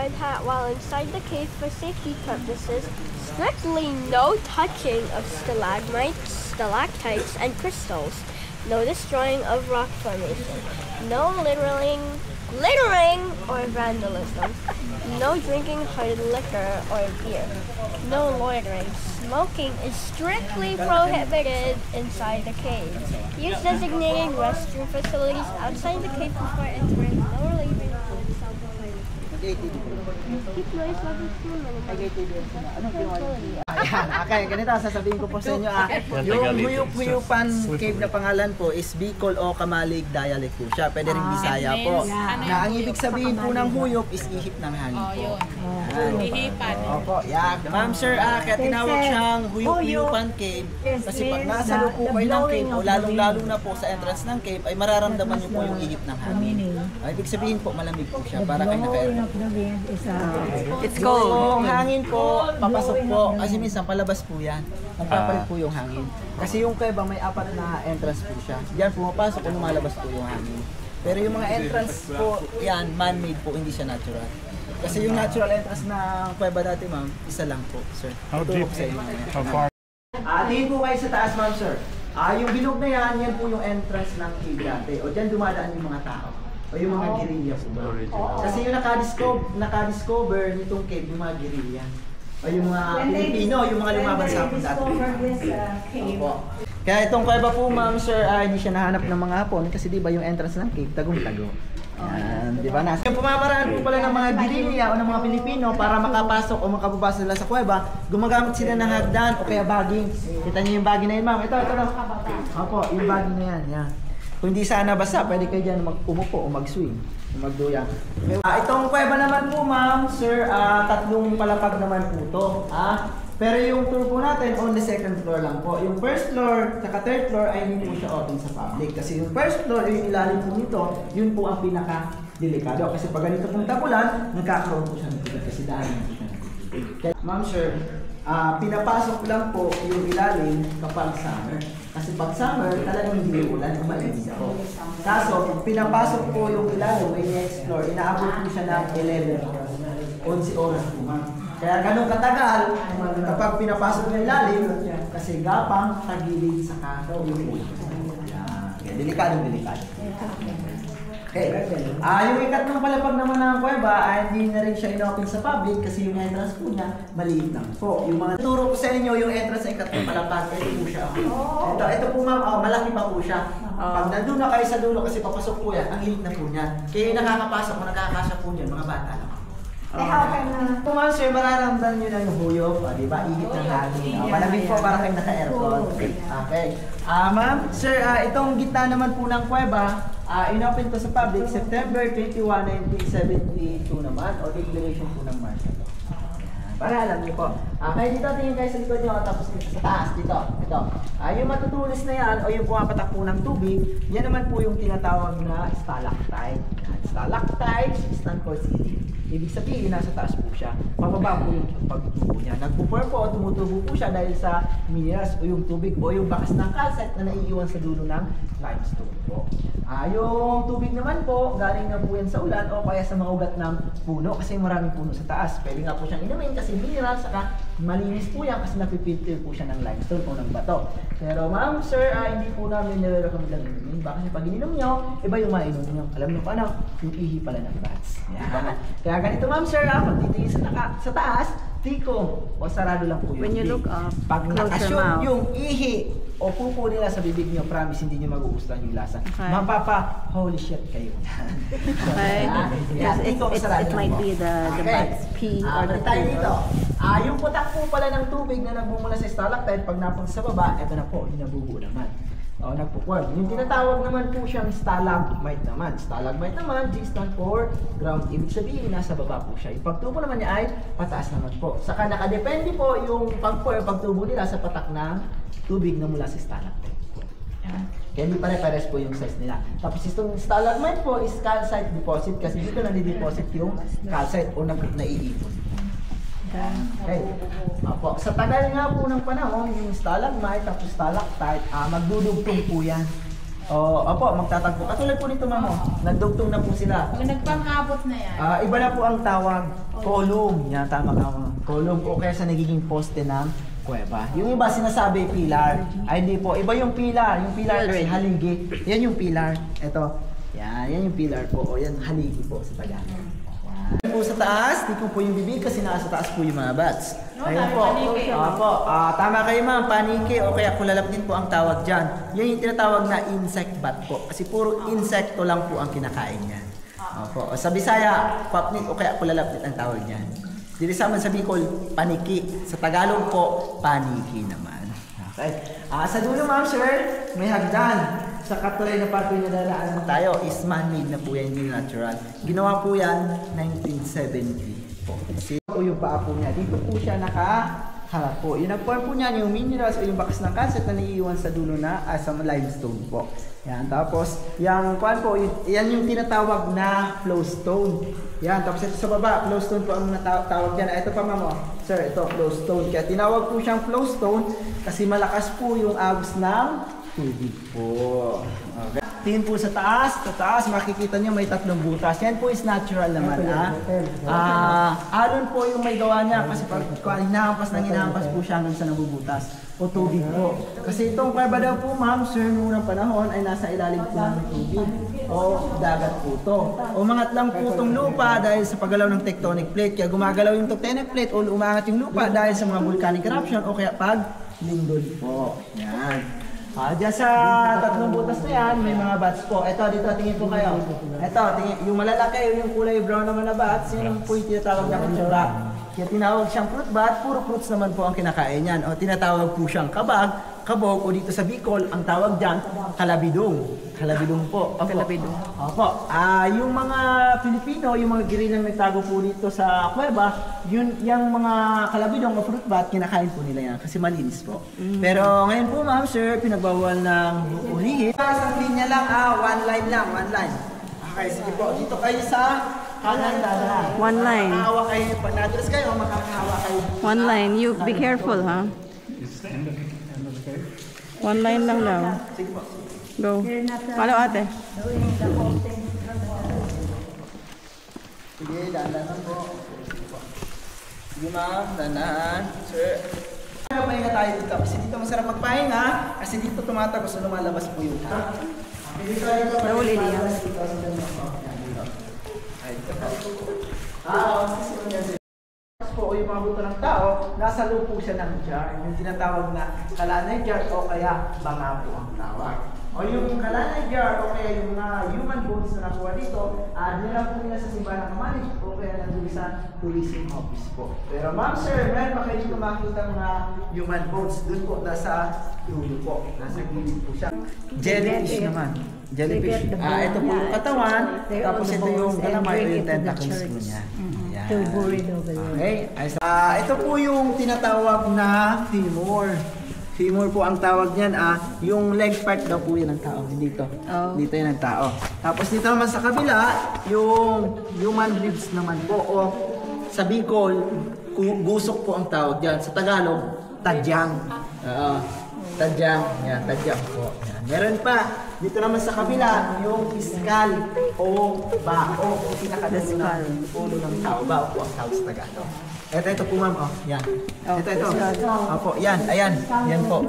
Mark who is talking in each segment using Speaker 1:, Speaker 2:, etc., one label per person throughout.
Speaker 1: While inside the cave for safety purposes, strictly no touching of stalagmites, stalactites, and crystals. No destroying of rock formation. No littering or vandalism. No drinking hard liquor or beer. No loitering. Smoking is strictly prohibited inside the cave. Use designated restroom facilities outside the cave before entering. No leaving. Keep noise levels
Speaker 2: Ayan, okay, ganito sasabihin ko po sa inyo yung Huyup-Huyupan Cave na pangalan po is Bicol o Kamalig dialect po siya. Pwede rin Bisaya po. Na ang ibig sabihin po ng huyop is ihip ng hangin po.
Speaker 3: Ihipan.
Speaker 2: Opo, yan. Ma'am sir, kaya tinawag siyang Huyup-Huyupan Cave kasi pag nasa loob po kayo ng cave o lalong-lalo na po sa entrance ng cave ay mararamdaman niyo po yung ihip ng hangin. Ibig sabihin po malamig po siya para kayo naka-aircon.
Speaker 3: It's cold.
Speaker 2: Yung hangin po, papasok po. Kasi minsan palabas po yan. Nagpapalit po yung hangin. Kasi yung kuweba may 4 na entrance po siya. Diyan pumapasok o lumalabas po yung hangin. Pero yung mga entrance po, yan, man-made po, hindi siya natural. Kasi yung natural entrance ng kuweba dati, ma'am, isa lang po, sir.
Speaker 4: How deep? How far?
Speaker 2: Tingin po kayo sa taas, ma'am, sir. Yung bilog na yan po yung entrance ng cave dati. O dyan dumadaan yung mga tao. O yung mga guerrilla po ba? Kasi yung nakadiscover nitong cave, yung mga guerrilla. O yung mga Pilipino, yung mga lumaban sa Hapon dati. Kaya itong kuweba po, ma'am, sir, hindi siya nahanap ng mga Hapon kasi di ba yung entrance ng cave, tagong-tago. Di ba na? Yung pamamaraan po pala ng mga guerrilla o ng mga Pilipino para makapasok o makababa sila sa kuweba, gumagamit sila ng hagdan o kaya baging. Kita niyo yung baging na yun, ma'am. Ito. Opo, yung baging na yan. Yan. Kung hindi sana basa, pwede kayo dyan umupo o mag-swing, o magduya. Itong kuweba naman po, ma'am, sir, 3 palapag naman po ito. Pero yung tour po natin, only 2nd floor lang po. Yung 1st floor, saka 3rd floor ay hindi po siya open sa public. Kasi yung 1st floor, yung ilalim po nito, yun po ang pinaka-delikado. Kasi pag ganito pong tabulan, nagkakaroon po siya ng tubig kasi dahil po siya ng tubig. Ma'am, sir, pinapasok lang po yung ilalim kapag summer. Kasi pag summer, talagang hindi ulan, umalimit po. Kaso, pinapasok po yung ilalim, may i-explore, inaabot po siya ng 11 oras. 11 oras po, ma'am. Kaya ganun katagal, kapag pinapasok yung ilalim, kasi gapang, tagilid, saka yung ulan. Kaya delikado. Okay. Yung ikatlong palapag naman ng kuweba ay hindi na rin siya inopen sa public kasi yung entrance po niya maliit lang po. Yung mga turo ko sa inyo, yung entrance sa ikatlong palapag, ito po siya. Ito po ma'am, malaki pa po siya. Pag nandun na kayo sa dulo kasi papasok po yan, ang liit na po niyan. Kaya yung nakakapasok o nakakasya po niyan, mga bata lang. Kung ma'am sir, mararamdaman nyo na yung huyop, di ba? Ihip ng hangin. Malamig po para kayo naka-aircon. Okay. Ma'am sir, itong gitna naman po ng kuweba, inopen to sa public September 21, 1972 naman o declaration po ng March. Para alam niyo po. Kaya dito tingin kayo sa likod niyo tapos dito sa taas dito. Ito. Yung matutulis na yan o yung pumapatak po ng tubig, yan naman po yung tinatawag na stalactite. Stalactite stand for ceiling. Ibig sabihin, nasa taas po siya. Pababa po yung pagtubo niya. Nagpo-pour po o tumutubo po siya dahil sa minerals o yung tubig o yung bakas ng calcite na naiiwan sa dulo ng limestone po. Yung tubig naman po, galing na po yan sa ulan o kaya sa mga ugat ng puno kasi maraming puno sa taas. Pwede nga po siyang inumin kasi mineral, saka malinis po yan kasi napipilter po siya ng limestone o ng bato. Pero ma'am, sir, hindi po namin nire-recommend lang inumin. Baka kasi pag ininom nyo, iba yung mainom nyo. Alam nyo pa na, yung ihi pala ng bats. Yeah. Kaya ganito ma'am, sir, pag titingin sa taas, tiko o sarado lang po yung
Speaker 3: When you look up,
Speaker 2: pag nakashoot yung ihi o pupo nila sa bibig nyo, promise hindi nyo magugustuhan yung lasa.
Speaker 3: Okay.
Speaker 2: Mapapa, holy shit kayo.
Speaker 3: Okay. It might be the bats pee or the
Speaker 2: tayo dito. Yung putak po pala ng tubig na nagmumula sa stalactite, pag napunta sa baba, eto na po, yung nabubuo naman. Nagpo-pour. Yung tinatawag naman po siyang stalagmite naman. Stalagmite naman, G stand for ground. Ibig sabihin, nasa baba po siya. Yung pagtubo naman niya ay pataas naman po. Saka nakadepende po yung pag-pour, pagtubo nila sa patak ng tubig na mula sa stalactite. Yan. Kaya hindi pare-pares po yung size nila. Tapos itong stalagmite po is calcite deposit kasi dito nadi-deposit yung calcite o naiipon. Okay. Opo. Sa tagal nga po ng panahon, yung stalagmite tapos stalactite, magdudugtong po yan. Opo, magtatagpo. Katulad po nito, ma'am. Nagdugtong na po sila.
Speaker 3: Nagpang-abot na yan.
Speaker 2: Iba na po ang tawag. Column. Yan, tama ka, ma'am. Column o kaya sa nagiging poste ng kuweba. Yung iba sinasabi pilar. Ay, hindi po. Iba yung pilar. Yung pilar kasi haligi. Yan yung pilar. Ito. Yan yung pilar po. O yan, haligi po sa Tagalog. Yan po sa taas. Di po yung bibig kasi nasa taas po yung mga bats. Ayun po. Opo. Tama kayo, ma'am. Paniki o kaya kulalap din po ang tawag dyan. Yan yung tinatawag na insect bat po. Kasi puro insekto lang po ang kinakain niyan. Opo. O, sa Bisaya, papnik o kaya kulalap din ang tawag dyan. Dito sa amin sa Bicol, paniki. Sa Tagalog po, paniki naman. Okay. Sa dulo, ma'am, sir, may hagdan. Sa katulay na parte na dadaanan tayo is man-made na po yan, hindi natural. Ginawa po yan 1970 po. Kasi po yung paa po niya. Dito po siya nakaharap po. Yung nag-form po niya yung minerals o yung bakas ng calcite na naiiwan sa dulo na sa limestone po. Yan. Tapos, yung kuan po, yan yung tinatawag na flowstone. Yan. Tapos ito sa baba, flowstone po ang tawag dyan. Ito pa, ma'am. Sir, ito, flowstone. Kaya tinawag po siyang flowstone kasi malakas po yung agos ng tubig po. Okay. Tingin po sa taas makikita niyo may tatlong butas. Yan po is natural naman. Alon po yung may gawa niya kasi pag hinahampas po siya hanggang sa nabubutas o tubig po. Kasi itong kuweba daw po, ma'am, sir, noong unang panahon ay nasa ilalim po ng tubig o dagat po to. O mangat lang po itong lupa dahil sa paggalaw ng tectonic plate. Kaya gumagalaw yung tectonic plate o umangat yung lupa dahil sa mga volcanic eruption o kaya pag lindol po. Yan. Diyan sa tatlong butas na yan, may mga bats po. Ito, dito, tingin po kayo. Ito, tingin, yung malalaki, yung kulay brown naman na bats, yan po yung tinatawag na kutsura. Kaya tinawag siyang fruit bat, puro fruits naman po ang kinakain yan. O tinatawag po siyang kabag, kabog, o dito sa Bicol, ang tawag dyan, kalabidong. Kalabidong po. Opo.
Speaker 3: Kalabidong.
Speaker 2: Opo. Yung mga Pilipino, yung mga girilang nagtago po dito sa kuweba, yung mga kalabidong o fruit bat, kinakain po nila yan kasi malinis po. Pero ngayon po, ma'am, sir, pinagbawal ng ulihin. Isang linya lang, one line lang, one line. Okay, sige po. Dito kayo sa kanan dada.
Speaker 3: One line.
Speaker 2: Makakahawa kayo, pag na-address kayo, makakahawa kayo.
Speaker 3: One line. You be careful, ha? One line lang daw.
Speaker 2: Sige po.
Speaker 3: Go. Follow, ate.
Speaker 2: Sige, dahan-dahan po. Sige, ma'am, dahan-dahan. Sir. Pahinga tayo dito kasi dito masarap magpahinga kasi dito tumatagos na lumalabas po yung
Speaker 3: Raul Elias.
Speaker 2: Po yung mga buto ng tao, nasa loob po siya ng jar. Yung tinatawag na kalanay jar o kaya banga po ang tawag. O yung kalanay jar o kaya yung mga human bones na nakuha dito, dinala po nila sa simbahan ng Kamalig o kaya nandun sa tourism office po. Pero ma'am sir, meron pa kayo dito makikita mga human bones. Doon po, nasa dulo po. Nasa gilid po siya. Jellyfish naman. Jellyfish. Ito po yung katawan, tapos ito yung galamay o yung tentacles po niya. Okay. Ito po yung tinatawag na femur. Femur po ang tawag niyan. Yung leg part daw po yan ang tao. Dito.
Speaker 3: Oh.
Speaker 2: Dito yan ang tao. Tapos dito naman sa kabila, yung human ribs naman po. O sa Bicol, gusok po ang tawag diyan. Sa Tagalog, tadyang. Tadyang. Yan, tadyang po. Yan. Meron pa. Dito naman sa kabila, yung skull o bao o pinakadali ng ulo ng tao. Bao po ang tawag sa Tagalog. Ito po, ma'am. Yan. Ito. Opo, yan. Ayan. Yan po.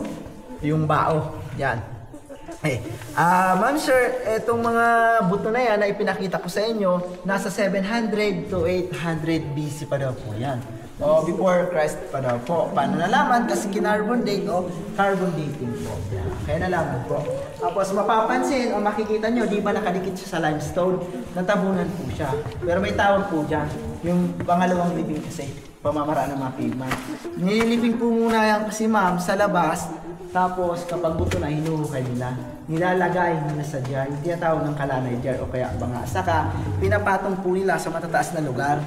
Speaker 2: Yung bao. Yan. Ma'am sir, itong mga buto na yan na ipinakita ko sa inyo, nasa 700 to 800 BC pa daw po yan. O before Christ pa daw po. Paano nalaman? Kasi kinarbon date o carbon dating po. Yan. Kaya nalaman po. Tapos mapapansin o makikita nyo, di ba nakadikit siya sa limestone? Natabunan po siya. Pero may tawag po dyan. Yung pangalawang living kasi, pamamaraan ng mga pavement. Nililiping po muna yan kasi ma'am sa labas. Tapos kapag buto na, hinuhukay nila. Nilalagay nila sa jar. Yung tinatawag ng kalanay jar o kaya banga. Saka pinapatong po nila sa matataas na lugar.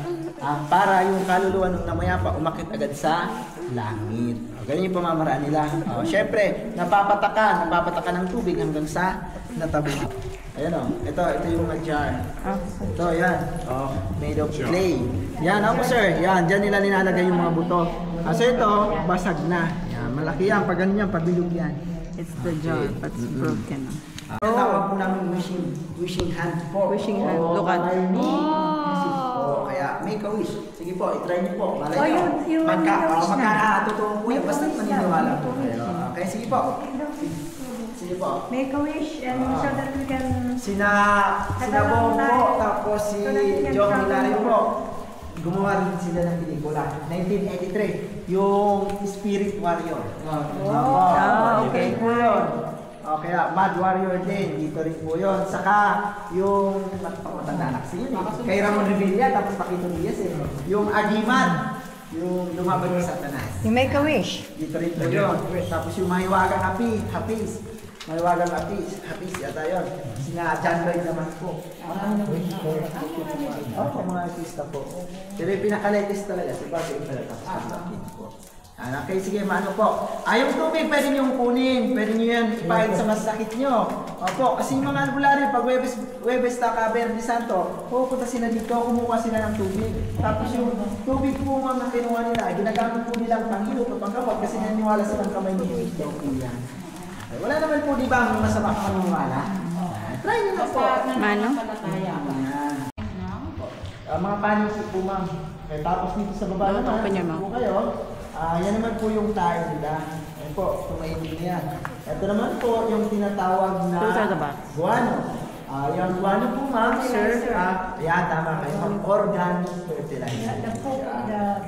Speaker 2: Para yung kaluluwa ng namayapa umakit agad sa langit. Ganyan yung pamamaraan nila. Siyempre, napapatakan ng tubig hanggang sa natabi. Ayan o, ito yung mga jar. Ito, yan. Made of clay. Yan, ako sir. Yan, dyan nila nilalagay yung mga buto. So ito, basag na. Yan, malaki yan. Pag ganun yan, pabilog yan.
Speaker 3: It's the jaw that's broken.
Speaker 2: Tawag po namin wishing hand po.
Speaker 3: Wishing hand. Look at.
Speaker 2: Oh, kaya make a wish. Sige po, itry niyo po. Malay niyo.
Speaker 3: yung wish na.
Speaker 2: Totoo po yan. Basta maniniwala po kayo. Okay, sige po. Sige po.
Speaker 5: Make a wish and so that we can...
Speaker 2: Sina Bong po, tapos si John Hilario po. Gumawa rin sila ng pelikula. 1983. Yung Spirit Warrior.
Speaker 3: Okay.
Speaker 2: Po yun. O kaya Mad Warrior din, dito rin po yun. Saka yung matanda na kasi yun eh. Kay Ramon Revilla, tapos Paquito Diaz eh. Yung Agiman, yung lumaban ng Satanas.
Speaker 5: You make a wish.
Speaker 2: Dito rin po yun. Tapos yung Mahiwagang Hafiz. Mahiwagang Hafiz yata yun. Sina John Lloyd naman po. Marami na po. Opo, mga artista po. Pero yung pinaka-latest talaga, si Bobby Impel, tapos Pagdakin po. Okay, sige, maano po. Yung tubig, pwede nyo kunin. Pwede nyo yan ipahid sa masakit nyo. Opo, kasi yung mga albularyo, pag Huwebes Taka, Verde Santo, pupunta sila dito, kumuha sila ng tubig. Tapos yung tubig po mga kinuha nila, ginagamit po nilang panghilot o pangkapot kasi naniniwala silang kamay nyo. Okay, wala naman po, di ba, ang masama ang paniniwala? Try nyo na po.
Speaker 3: Mano?
Speaker 2: Mga panisi po, ma'am. Okay, tapos dito sa baba naman,
Speaker 3: open your mouth.
Speaker 2: po kayo. Yan naman po yung tayo nila. Ayan po, tumayin niya. Ito naman po yung tinatawag na
Speaker 3: Those are the box.
Speaker 2: guano. Yung guano po, ma'am, sir. Yan, tama kayo. Organic fertilizer.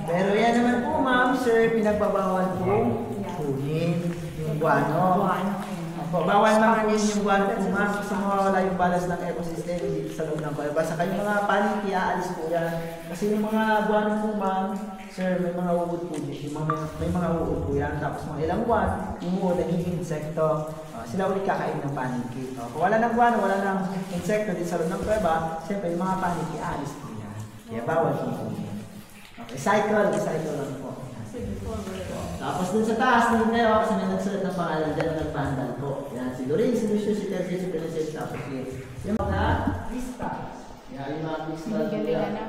Speaker 2: Pero yan naman po, ma'am, sir, pinagbabawal po kunin yung guano. Bawal man po yung guano po, ma'am, kasi mawawala yung balance ng ecosystem dito sa loob ng kuweba. Saka yung mga paniki, aalis po yan. Kasi yung mga guano po, ma'am, sir, may mga uod po dito. May mga uod po yan. Tapos mga ilang buwan, yung uod, naging insekto. Sila ulit kakain ng paniki. Kung wala ng guano, wala ng insekto dito sa loob ng kuweba, siyempre yung mga paniki, aalis po yan. Kaya bawal po po yan. Okay, cycle lang po. Tapos dun sa taas, nandun kayo kasi may nagsulat ng pangalan dyan ng nagpahandal po. Yan, si Lorraine, si Lucio, si Tercio, si Pinochet, tapos yung mga lista. Yan, yung mga lista.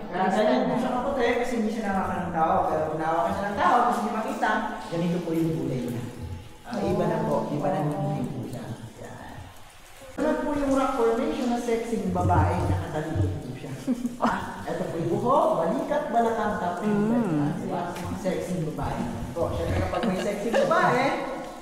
Speaker 2: Kaya ganyan po siya kaputi kasi hindi siya nakaka ng tao. Pero kung nawakan siya ng tao, kasi hindi makita, ganito po yung kulay niya. Iba na po, iba na yung po siya. Yan. Ano po yung rock formation na sexing babae, nakatalikod po siya. Ito po yung buho, balikat, balakang, tapos yung sexing babae. Siyempre kapag may sexy babae,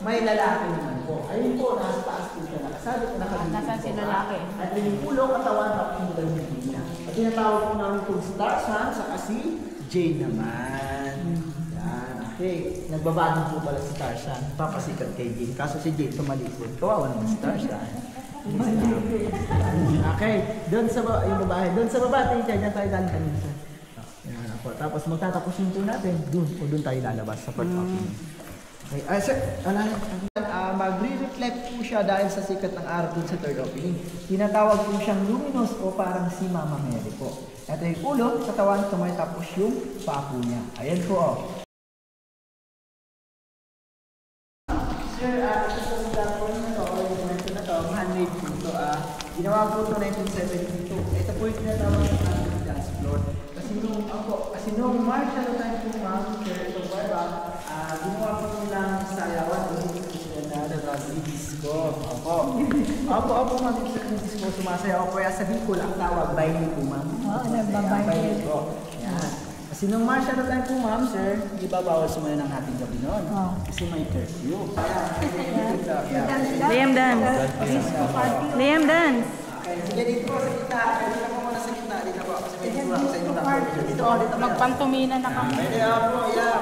Speaker 2: may lalaki naman po. Ayun po, nasa taas po siya nakasali po nakabili.
Speaker 3: Nasaan si lalaki?
Speaker 2: At yung ulo, katawan, tapos yung dalawang niya. At tinatawag po namin po stars, ha? Saka si Jane naman. Yan, okay. Nagbabago po pala si Tarzan. Papasikat kay Jane. Kaso si Jane tumalikod. Kawawa naman si Tarzan. Okay, doon sa baba, yung babae. Doon sa baba, tingin niya tayo daan kanina siya. Yan ako. Tapos magtatapos yung tour natin, doon tayo lalabas sa part of okay. Sir, magre-reflect po siya dahil sa sikat ng araw dun sa third opening. Tinatawag po siyang luminous o parang si Mama Mary po. Ito yung ulo, katawan, kamay, tapos yung paa niya. Ayan po, oh. Sir, ito sa platform na to, o yung momento na to, handmade po ito. Ginawa po ito 1972. Ito po yung tinatawag ng dance floor. Kasi nung March na tayo po, ma'am, sir, ito po ba, ginawa po nilang sayawan, sila na disco. Opo, ma'am, sir, ng disco, sumasayaw. Kaya sa Bicol, ang tawag, baile po, ma'am. Baile po. Yan. Kasi nung March na tayo po, ma'am, sir, di ba bawal sumayo ng ating gabi noon? Kasi may curfew.
Speaker 3: Liam dance. Liam dance.
Speaker 2: Sige, dito po sa kita. Dito po muna sa kita. Dito po. Kasi may dito sa inyo na. Dito po.
Speaker 3: Magpantumina na kami.
Speaker 2: Pwede po.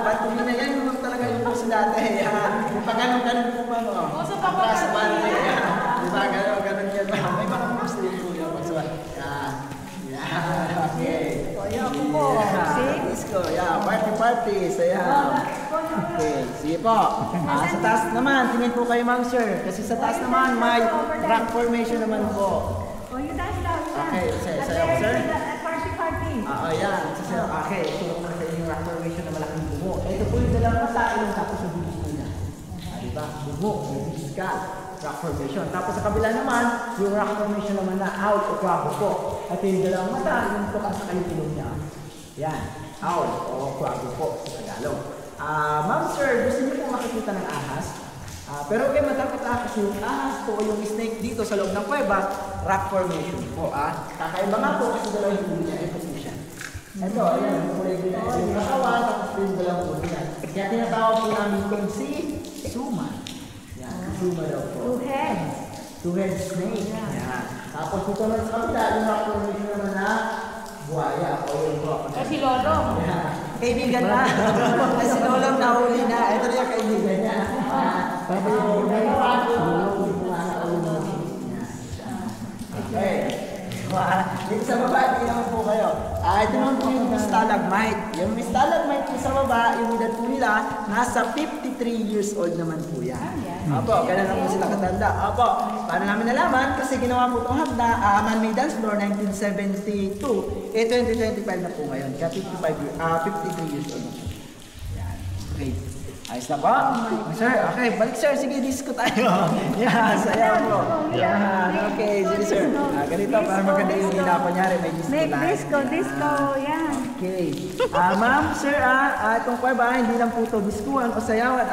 Speaker 2: Pantumina yan. Yung talaga yung puso dati. Yung pag-ganon po ba mo? Puso pa po. Sa bante. Diba? Ganon yan. May mga puso din po yung puso. Okay.
Speaker 5: Ako po.
Speaker 2: Disco. Party. Sayaw. Okay. Sige po. Sa taas naman. Tingin po kayo, ma'am, sir. Kasi sa taas naman, may rock formation naman po.
Speaker 5: Oh, you dance lang.
Speaker 2: Okay, sayaw, sir.
Speaker 5: Party.
Speaker 2: Yan. Sasayaw. Okay. Tulong na sa inyo yung rock formation na malaking bumo. Ito po yung dalawang mata. Ilong tapos sa bubis ko niya. Diba? Bumo. Bubis ka. Rock formation. Tapos sa kabila naman, yung rock formation naman na out o kwabo po. At yung dalawang mata, yung tukas sa kayong ilong niya. Yan. Out o kwabo po sa Tagalog. Ma'am, sir, gusto niyo po makikita ng ahas? Pero kayo matakot kasi yung ahas po, yung snake dito sa loob ng kuweba, rock formation po. Kakaiba nga po kasi dalawa yung ulo niya. Ito po siya. Ito, ayan, yung katawan, tapos yung dalawang ulo niya. Kaya tinatawag po namin itong si Suma. Yan, Suma daw po. Two-head snake. Yan. Tapos ito naman sa kabila, yung rock formation naman na buhaya. O yung rock.
Speaker 3: Si Lolo.
Speaker 2: Kaibigan na. Si Lolo nahuli na. Ito na yung kaibigan niya. Okay. Dito sa baba, tingnan naman po kayo. Ito naman po yung stalagmite. Yung stalagmite po sa baba, yung edad po nila, nasa 53 years old naman po yan. Opo, ganun lang po sila katanda. Opo, paano namin nalaman? Kasi ginawa po itong hagda, man-made dance floor, 1972. 2025 na po ngayon. Kaya 53 years old na po. Yan. Okay. Ayos na po? Sir, okay. Balik sir. Sige, disco tayo. Yan, saya po. Yan, okay. Sige sir. Ganito, para maganda yung hila. Kunyari, may disco tayo.
Speaker 5: Disco, yan.
Speaker 2: Okay. Ma'am, sir, itong kuweba, hindi lang po ito diskuhan o sayawan.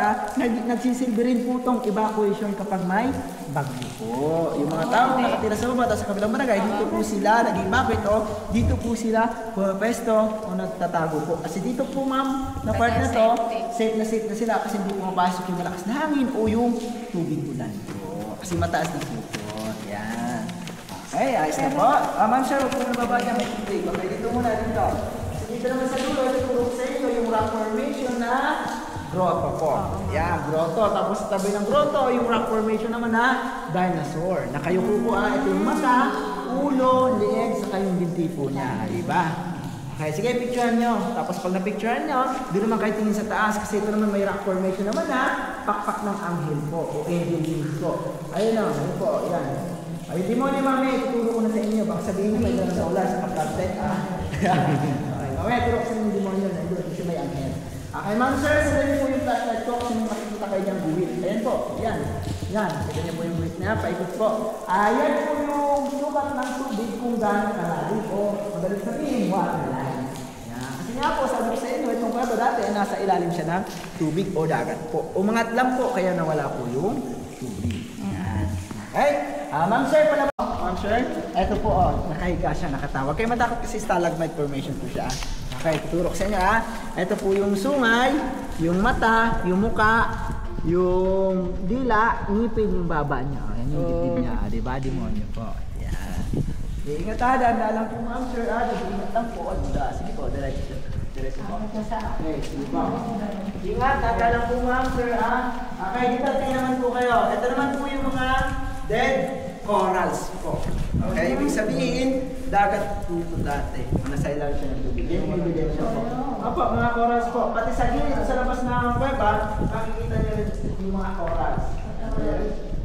Speaker 2: Nagsisilbi rin po itong evacuation kapag may bagyo po. Yung mga tao nakatira sa baba, sa kabilang barangay, dito po sila nag-evacuate o dito po sila pumapesto o nagtatago po. Kasi dito po ma'am, na part na to, safe na sila kasi hindi pumapasok yung malakas na hangin o yung tubig ulan po. Kasi mataas na po po. Yan. Okay, ayos na po. Ma'am, sir, huwag po nababa niya may tubig. Okay, dito muna dito. Kasi dito naman sa dulo, itutulog sa inyo yung rock formation na grotto po. Yan, grotto. Tapos sa tabi ng grotto, yung rock formation naman na dinosaur. Nakayuko po ito yung mata, ulo, leeg, saka yung binti po niya. Diba? Okay, sige, picturean nyo. Tapos pag na-picturean nyo, doon naman kayo tingin sa taas kasi ito naman may rock formation naman na pakpak ng anghel po o angel wings po. Ayun o, ayun po, yan. Ay, demonyo mami, tuturo ko na sa inyo. Baka sabihin nyo may dala sa ulan sa kapkartet. Okay, mamaya turo ko sa inyo yung demonyo na doon kasi may anghel. Okay, ma'am sir, sadali po yung flashlight ko kasi makikita kayo niyang guhit. Ayan po, yan. Yan, sadali niyo po yung guhit niya, paikot po. Ayan po yung sukat ng tubig kung gano'ng kalalim po. Madalit sabihin, waterline. Yan. Kasi nga po, sabi ko sa inyo, itong kwento dati, nasa ilalim siya ng tubig o dagat po. Umangat lang po, kaya nawala po yung tubig. Yan. Okay, ma'am sir, pala po. Ma'am sir, eto po, nakahiga siya, nakatawag. Kayo matakot kasi stalagmite formation po siya. Okay, tuturo ko sa inyo Ito po yung sungay, yung mata, yung muka, yung dila, ngipin yung baba niya. Yan yung dibdib niya, di ba? Demonyo po. Yan. Ingat danda lang po ma'am sir. Ingat lang po. Sige po, diretso. Diretso po. Okay, sige po. Ingat, danda lang po ma'am sir. Okay, dito tingnan naman po kayo. Ito naman po yung mga dead corals po. Okay, ibig sabihin, dagat po ito dati. Nasa ilalim siya ng tubig. Yan yung ebidensya po. Opo, mga corals po. Pati sa gilid, sa labas ng kuweba, makikita niyo rin yung mga corals. Okay?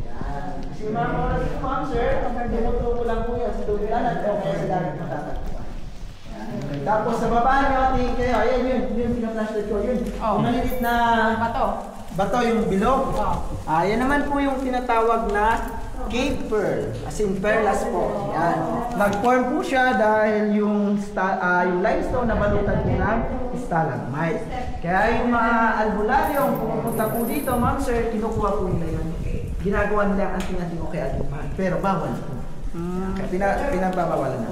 Speaker 2: Yan. Kasi yung mga corals po, ma'am sir, tumutubo lang po yan sa tubig lahat o kaya sa dagat matatagpuan. Tapos sa baba niyo, tingin kayo, ayan yun, yung pinaka-flashlight ko, yun. Yung malilit na bato yung bilog. Yan naman po yung tinatawag na cave pearl, as in perlas po. Yan. Nag-form po siya dahil yung limestone na balutan po ng stalagmite. Kaya yung mga albularyo, pumunta po dito, ma'am sir, kinukuha po nila yun. Ginagawa nila ang anting-anting o kaya albuman. Pero bawal po. Kaya pinagbabawalan na.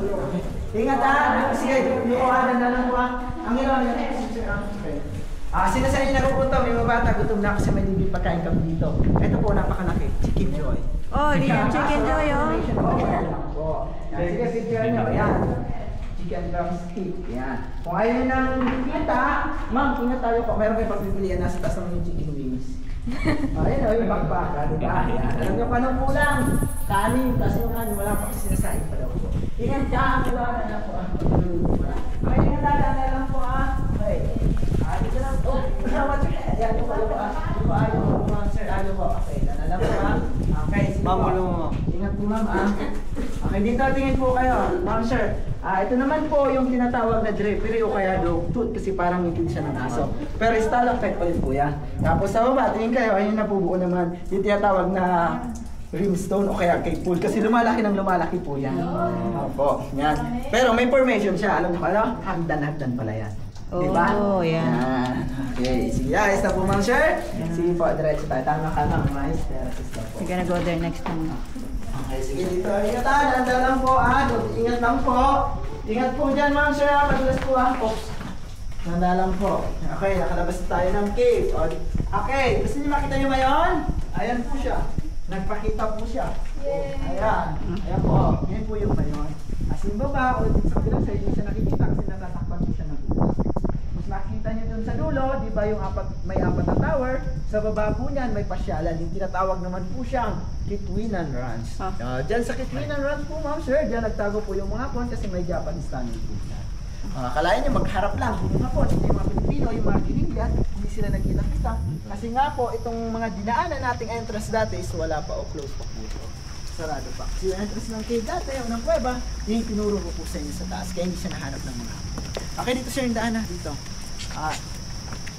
Speaker 2: Ingat sige, nukuhanan na lang po ang ilaw niya. Sino sa inyo nagugutom? Yung mga bata, gutom na kasi may libre pagkain kami dito. Ito po, napakalaki. Chicken Joy.
Speaker 3: Yan, Chicken Joy,
Speaker 2: Sige, picture nyo. Yan. Chicken drumstick. Yan. Kung ayaw nyo nang kita, ma'am, ingat tayo po. Meron kayo pagpipilian. Nasa taas naman yung chicken wings. Ayan, yung bakbaka, diba? Yan. Alam nyo, paano kulang? Kanin, kasi yung kanin, wala pa kasi sinasain pa daw po. Ingat ka, wala na po. Okay, ingat na lang po Okay. Dito lang po. Ayan, yung kayo po Yung mga sir, po. Okay, nanalang po Okay, sige po. Ingat po ma'am Okay, dito tingin po kayo. Ma'am sir, ito naman po yung tinatawag na drapery o kaya dog tooth kasi parang ngipin siya ng aso. Pero stalactite pa rin po yan. Tapos sa baba, tingin kayo, ayun napubuo naman yung tinatawag na rimstone o kaya cake pool kasi lumalaki po yan. Opo, yan. Pero may formation siya, alam mo ano? Hagdan pala yan. Di ba?
Speaker 3: Oh, yeah.
Speaker 2: Yan. Okay, sige guys, na po ma'am sir. Sige po, diretso tayo. Tama ka na, mais.
Speaker 3: We're gonna go there next time.
Speaker 2: Okay, sige dito. Ingat handa lang po Ingat lang po. Ingat po dyan ma'am sir Madulas po Oops. Handa lang po. Okay, nakalabas na tayo ng cave. Okay, gusto niyo makita niyo ngayon? Ayan po siya. Nagpakita po siya. Ayan. Ayan po. Yan po yung mayon. As in baba, o sa kabilang side, hindi siya nakikita kasi natatakpan po siya ng ulas. Mas makikita niyo dun sa dulo, di ba yung may apat na tower? Sa baba po niyan, may pasyalan. Yung tinatawag naman po siyang Kitwinan Ranch. Diyan sa Kitwinan Ranch po, ma'am sir, diyan nagtago po yung mga hapon kasi may Japanese tunnel po yan. Kalayan niyo magharap lang po yung hapon. Ito yung mga Pilipino, yung mga Gininglian, hindi sila nagkita-kita. Kasi nga po, itong mga dinaanan nating entrance dati is wala pa o close pa po ito. Sarado pa. Kasi yung entrance ng cave dati, o ng kuweba, yung tinuro ko po sa inyo sa taas. Kaya hindi siya nahanap ng mga hapon. Okay, dito sir yung daan na. Dito.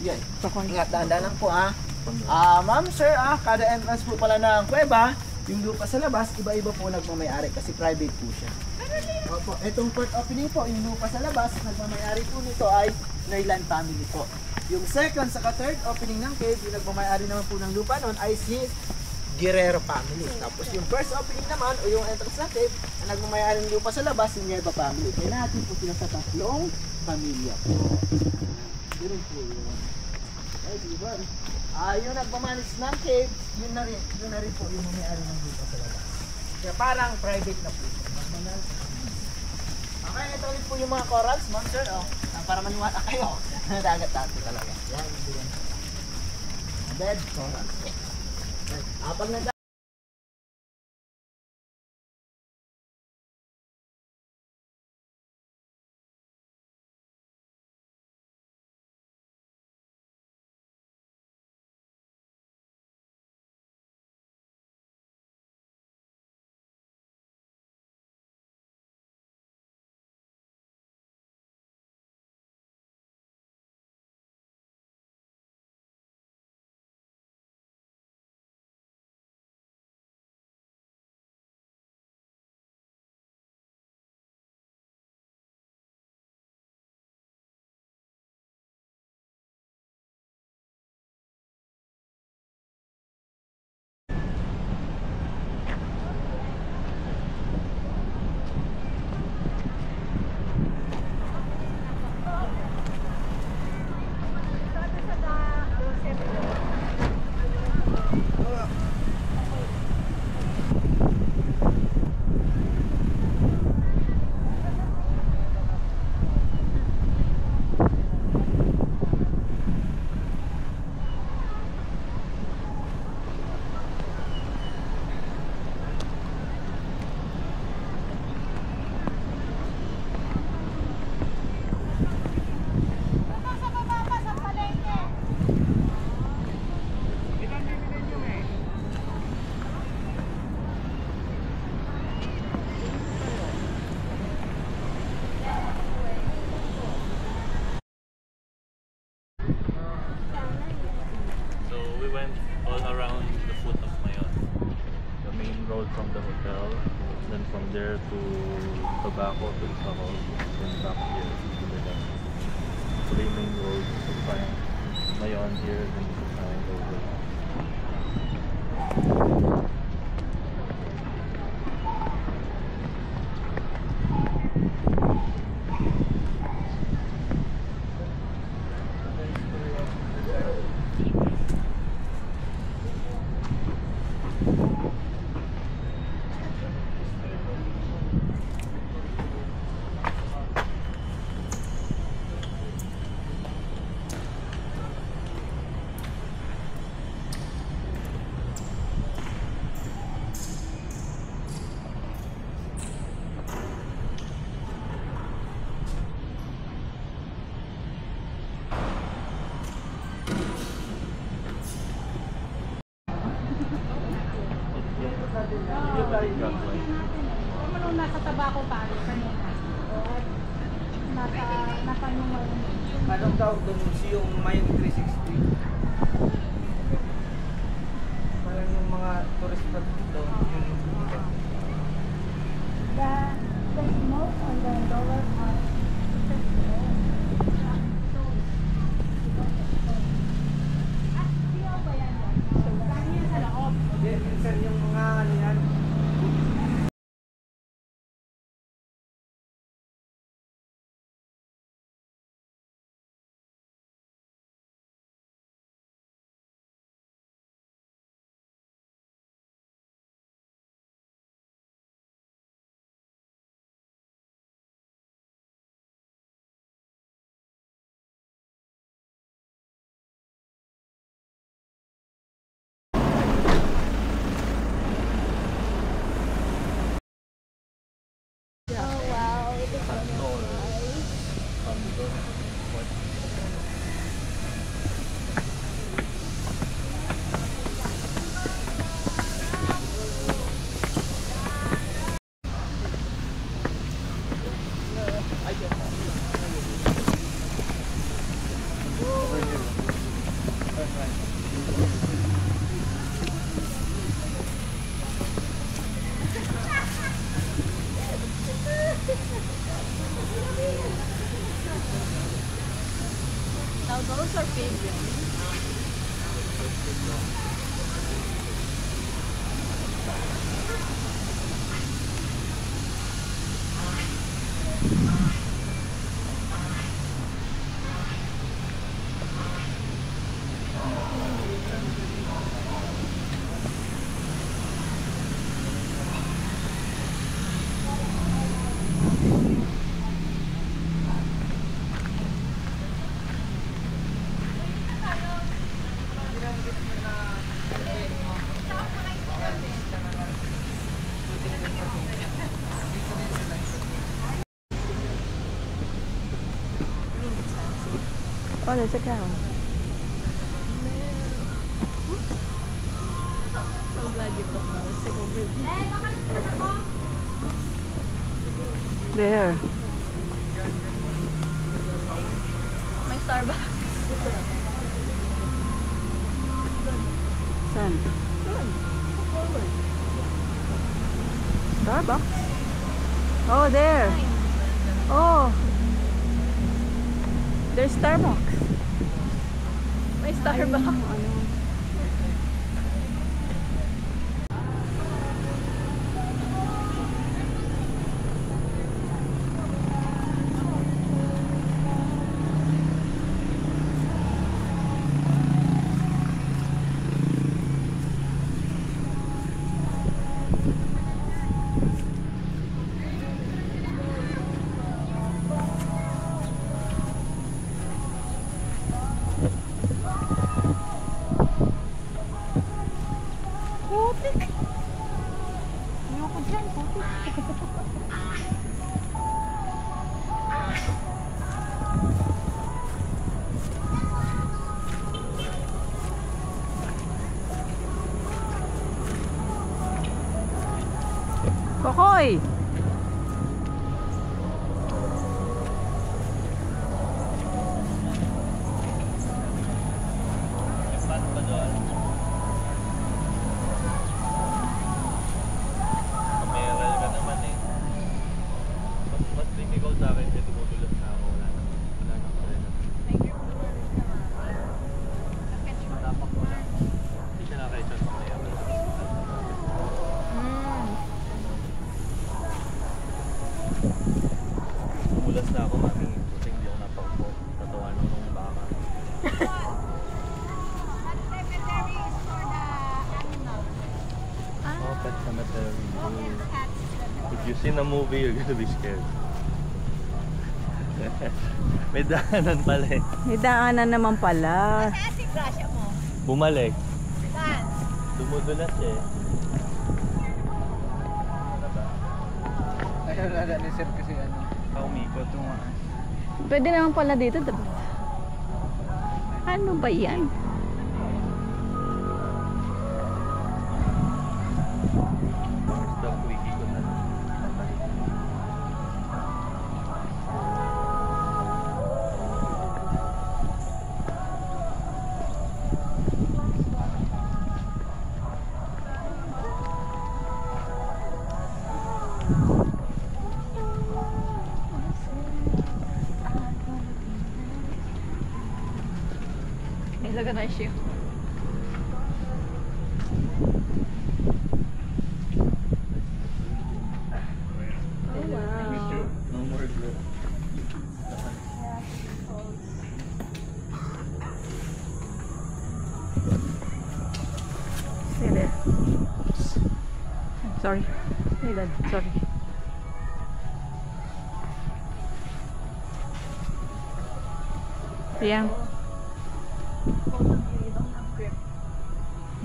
Speaker 2: Yan. Ingat, daan lang po ma'am sir, kada entrance po pala ng kuweba, yung lupa sa labas, iba-iba po nagmamayari kasi private po siya. Opo, itong port opening po, yung lupa sa labas, nagmamayari po nito ay Nailan family po. Yung second sa third opening ng cave, yung nagmamayari naman po ng lupa noon ay si Guerrero family. Tapos yung first opening naman o yung entrance ng cave, na nagmamayari ng lupa sa labas, yung Nieva family. Kaya natin po sila sa tatlong pamilya po. Yun po yun. Ay, diba? Yung nagmamanis ng cave, yun na rin po yung may-ari ng lupa sa labas. Kaya parang private na po. Okay, ito ulit po yung mga corals, ma'am sir. Para maniwala kayo. Dagat natin talaga. Yan, yan. Dead corals. Pag nag
Speaker 6: from the hotel, then from there to Tobacco to Sahol, then back here to the next. So the main road to find Mayon here, then to find over.
Speaker 5: Nasa Tabaco pa kanina. Nasa numero.
Speaker 7: Anong tawag doon yung Mayon 360? Parang yung mga tourist spot dito.
Speaker 5: The smoke on the lower part.
Speaker 3: Now those are penguins. Oh, there's a cow. So glad you took my there. My Starbucks. Saan? Starbucks? Oh, there. Oh. There's Starbucks. May Starbucks. Kokoy!
Speaker 6: Umulas na ako, mami. Kasi hindi ako napaupo. Tatawa nung baka. Oh, pet cemetery. If you see a movie, you're gonna be scared. May daanan pala eh.
Speaker 3: May daanan naman pala.
Speaker 6: Bumalik. Dumudulas eh.
Speaker 7: Ayaw na ni sir kasi ano, kaumikot yung
Speaker 3: Pwede naman pala dito, diba? Ano ba yan?
Speaker 6: Stop wiki ko na.
Speaker 3: Look at my shoe. Oh wow.
Speaker 6: No more grip.
Speaker 3: Stay there. Sorry. Hey Dad, sorry. Ayan.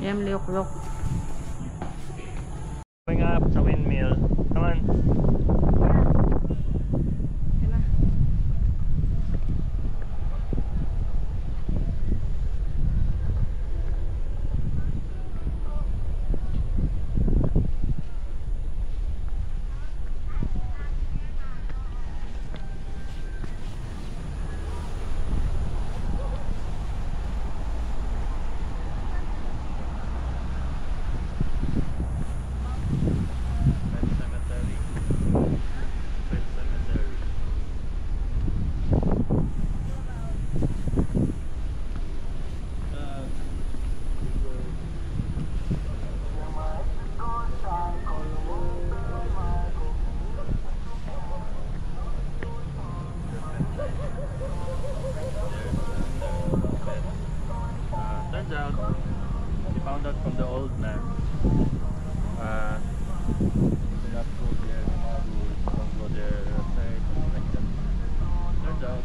Speaker 3: Ayan, liok-lok.
Speaker 6: Going up sa windmill. Come on.
Speaker 3: Ayan na.
Speaker 6: Turns out, we found out from the old man, they're not go there, don't go there, something like that. Turns out,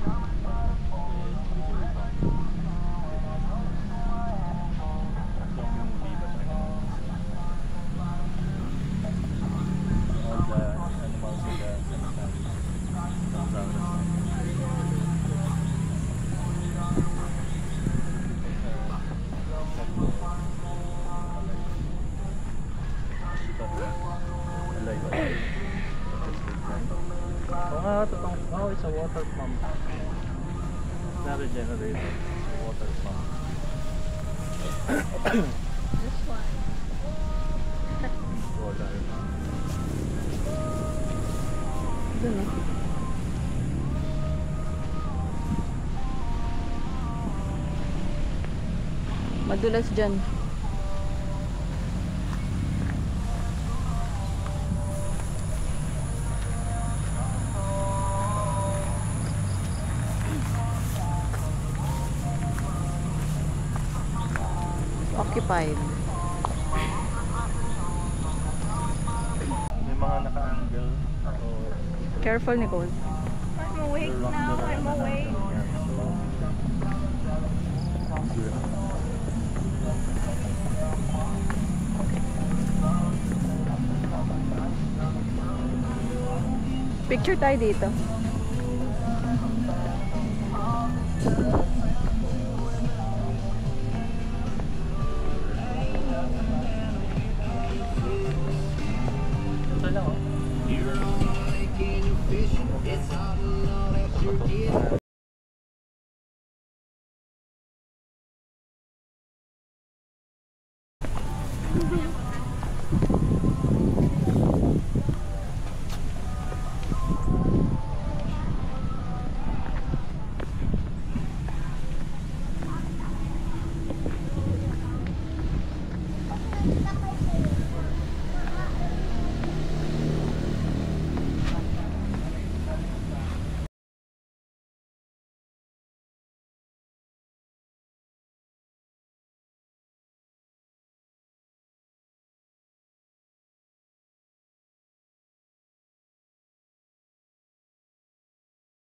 Speaker 6: zombie movie ba siya? All the animals in the cemetery comes out. Oo nga, totoong, oh, it's a water pump. It's not a generator, it's a water pump.
Speaker 3: This one.
Speaker 6: Wala yun.
Speaker 3: Dun oh. Madulas dyan. Occupied.
Speaker 6: May mga naka-angle. So,
Speaker 3: Careful, Nicole.
Speaker 1: I'm awake now. I'm awake.
Speaker 3: Picture tayo dito.